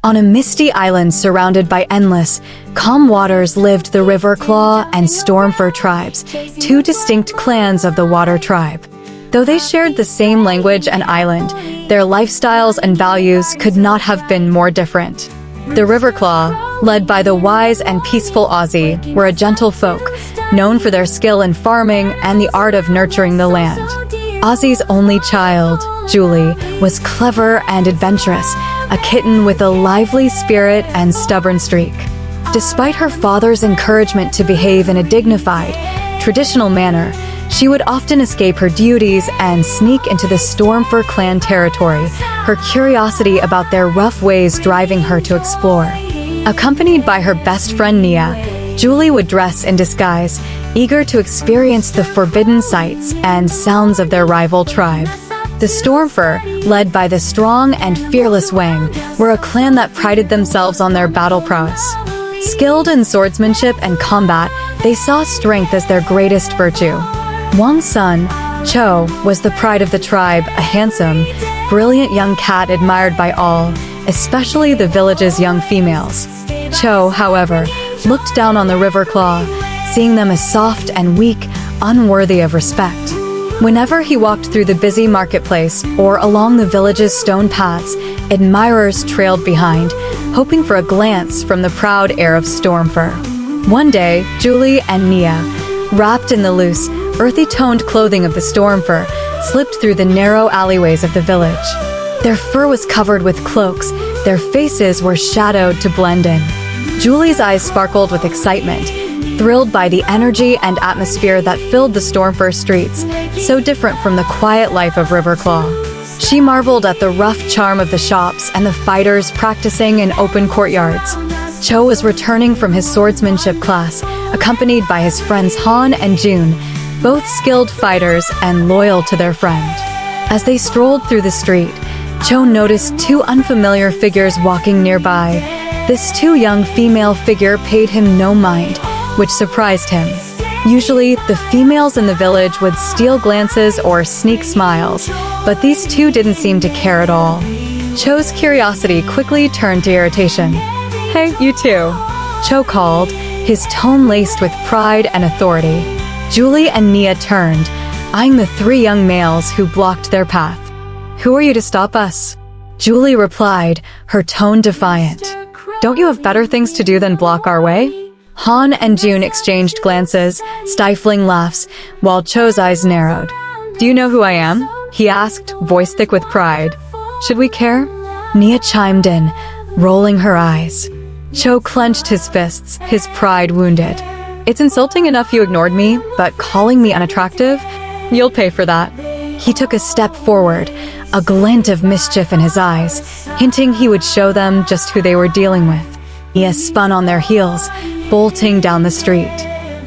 On a misty island surrounded by endless, calm waters lived the Riverclaw and Stormfur tribes, two distinct clans of the Water Tribe. Though they shared the same language and island, their lifestyles and values could not have been more different. The Riverclaw, led by the wise and peaceful Ozzy, were a gentle folk, known for their skill in farming and the art of nurturing the land. Ozzy's only child, Julie, was clever and adventurous, a kitten with a lively spirit and stubborn streak. Despite her father's encouragement to behave in a dignified, traditional manner, she would often escape her duties and sneak into the Stormfur clan territory, her curiosity about their rough ways driving her to explore. Accompanied by her best friend Nia, Julie would dress in disguise, eager to experience the forbidden sights and sounds of their rival tribe. The Stormfur, led by the strong and fearless Wang, were a clan that prided themselves on their battle prowess. Skilled in swordsmanship and combat, they saw strength as their greatest virtue. Wang's son, Cho, was the pride of the tribe, a handsome, brilliant young cat admired by all, especially the village's young females. Cho, however, looked down on the Riverclaw, seeing them as soft and weak, unworthy of respect. Whenever he walked through the busy marketplace or along the village's stone paths, admirers trailed behind, hoping for a glance from the proud heir of Stormfur. One day, Julie and Nia, wrapped in the loose, earthy-toned clothing of the Stormfur, slipped through the narrow alleyways of the village. Their fur was covered with cloaks, their faces were shadowed to blend in. Julie's eyes sparkled with excitement, thrilled by the energy and atmosphere that filled the Stormfur streets, so different from the quiet life of Riverclaw. She marveled at the rough charm of the shops and the fighters practicing in open courtyards. Cho was returning from his swordsmanship class, accompanied by his friends Han and June, both skilled fighters and loyal to their friend. As they strolled through the street, Cho noticed two unfamiliar figures walking nearby. This too young female figure paid him no mind, which surprised him. Usually, the females in the village would steal glances or sneak smiles, but these two didn't seem to care at all. Cho's curiosity quickly turned to irritation. "Hey, you two," Cho called, his tone laced with pride and authority. Julie and Nia turned, eyeing the three young males who blocked their path. "Who are you to stop us?" Julie replied, her tone defiant. "Don't you have better things to do than block our way?" Han and June exchanged glances, stifling laughs, while Cho's eyes narrowed. "Do you know who I am?" he asked, voice thick with pride. "Should we care?" Nia chimed in, rolling her eyes. Cho clenched his fists, his pride wounded. "It's insulting enough you ignored me, but calling me unattractive? You'll pay for that." He took a step forward, a glint of mischief in his eyes, hinting he would show them just who they were dealing with. Nia spun on their heels, bolting down the street.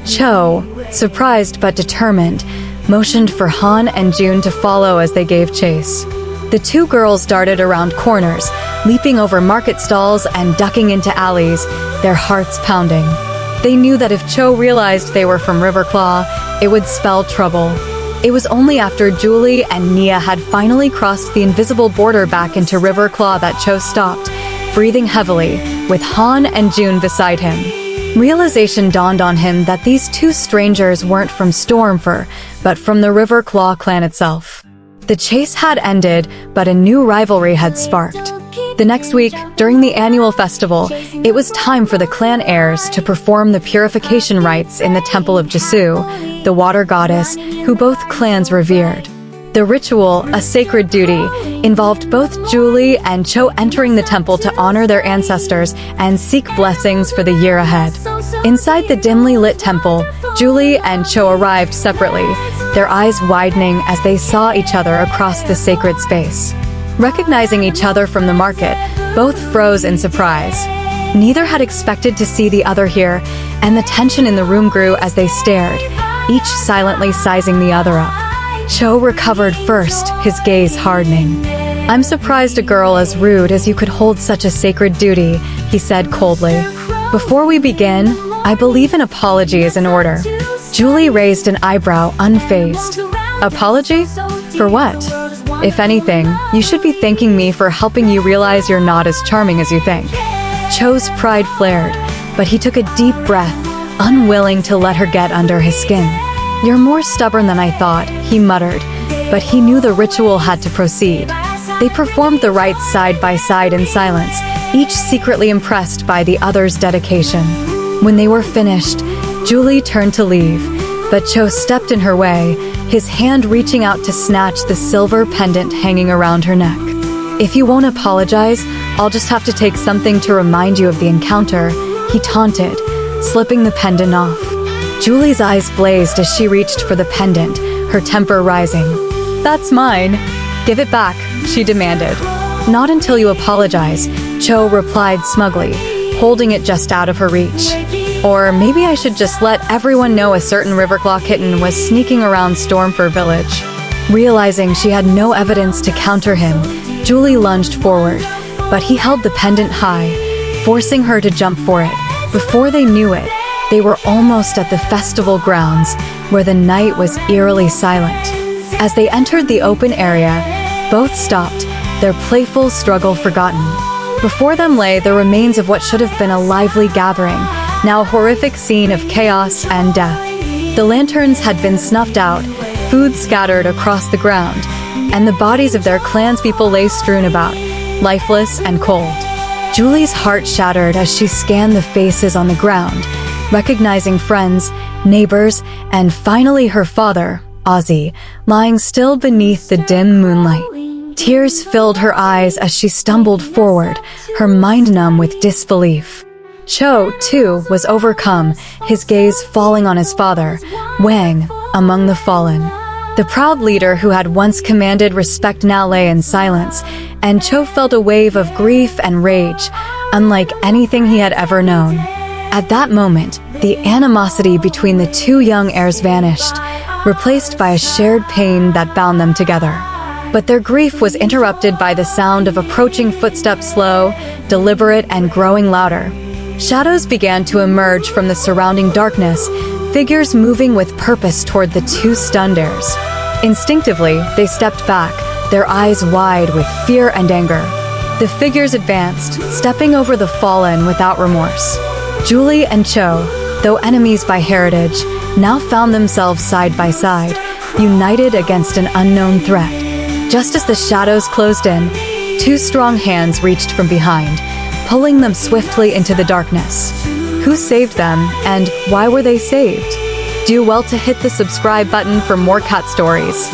Cho, surprised but determined, motioned for Han and June to follow as they gave chase. The two girls darted around corners, leaping over market stalls and ducking into alleys, their hearts pounding. They knew that if Cho realized they were from Riverclaw, it would spell trouble. It was only after Julie and Nia had finally crossed the invisible border back into Riverclaw that Cho stopped, breathing heavily, with Han and June beside him. Realization dawned on him that these two strangers weren't from Stormfur, but from the Riverclaw clan itself. The chase had ended, but a new rivalry had sparked. The next week, during the annual festival, it was time for the clan heirs to perform the purification rites in the temple of Jesu, the water goddess, who both clans revered. The ritual, a sacred duty, involved both Julie and Cho entering the temple to honor their ancestors and seek blessings for the year ahead. Inside the dimly lit temple, Julie and Cho arrived separately, their eyes widening as they saw each other across the sacred space. Recognizing each other from the market, both froze in surprise. Neither had expected to see the other here, and the tension in the room grew as they stared, each silently sizing the other up. Cho recovered first, his gaze hardening. "I'm surprised a girl as rude as you could hold such a sacred duty," he said coldly. "Before we begin, I believe an apology is in order." Julie raised an eyebrow, unfazed. "Apology? For what?" If anything, you should be thanking me for helping you realize you're not as charming as you think. Cho's pride flared, but he took a deep breath, unwilling to let her get under his skin. "You're more stubborn than I thought," he muttered, but he knew the ritual had to proceed. They performed the rites side by side in silence, each secretly impressed by the other's dedication. When they were finished, Julie turned to leave, but Cho stepped in her way, his hand reaching out to snatch the silver pendant hanging around her neck. "If you won't apologize, I'll just have to take something to remind you of the encounter," he taunted, slipping the pendant off. Julie's eyes blazed as she reached for the pendant, her temper rising. "That's mine. Give it back," she demanded. "Not until you apologize," Cho replied smugly, holding it just out of her reach. "Or maybe I should just let everyone know a certain Riverclaw kitten was sneaking around Stormfur Village." Realizing she had no evidence to counter him, Julie lunged forward, but he held the pendant high, forcing her to jump for it. Before they knew it, they were almost at the festival grounds, where the night was eerily silent. As they entered the open area, both stopped, their playful struggle forgotten. Before them lay the remains of what should have been a lively gathering, now a horrific scene of chaos and death. The lanterns had been snuffed out, food scattered across the ground, and the bodies of their clanspeople lay strewn about, lifeless and cold. Julie's heart shattered as she scanned the faces on the ground, recognizing friends, neighbors, and finally her father, Ozzy, lying still beneath the dim moonlight. Tears filled her eyes as she stumbled forward, her mind numb with disbelief. Cho, too, was overcome, his gaze falling on his father, Wang, among the fallen. The proud leader who had once commanded respect now lay in silence, and Cho felt a wave of grief and rage, unlike anything he had ever known. At that moment, the animosity between the two young heirs vanished, replaced by a shared pain that bound them together. But their grief was interrupted by the sound of approaching footsteps, slow, deliberate, and growing louder. Shadows began to emerge from the surrounding darkness, figures moving with purpose toward the two stunned heirs. Instinctively, they stepped back, their eyes wide with fear and anger. The figures advanced, stepping over the fallen without remorse. Julie and Cho, though enemies by heritage, now found themselves side by side, united against an unknown threat. Just as the shadows closed in, two strong hands reached from behind, pulling them swiftly into the darkness. Who saved them, and why were they saved? Do well to hit the subscribe button for more cat stories.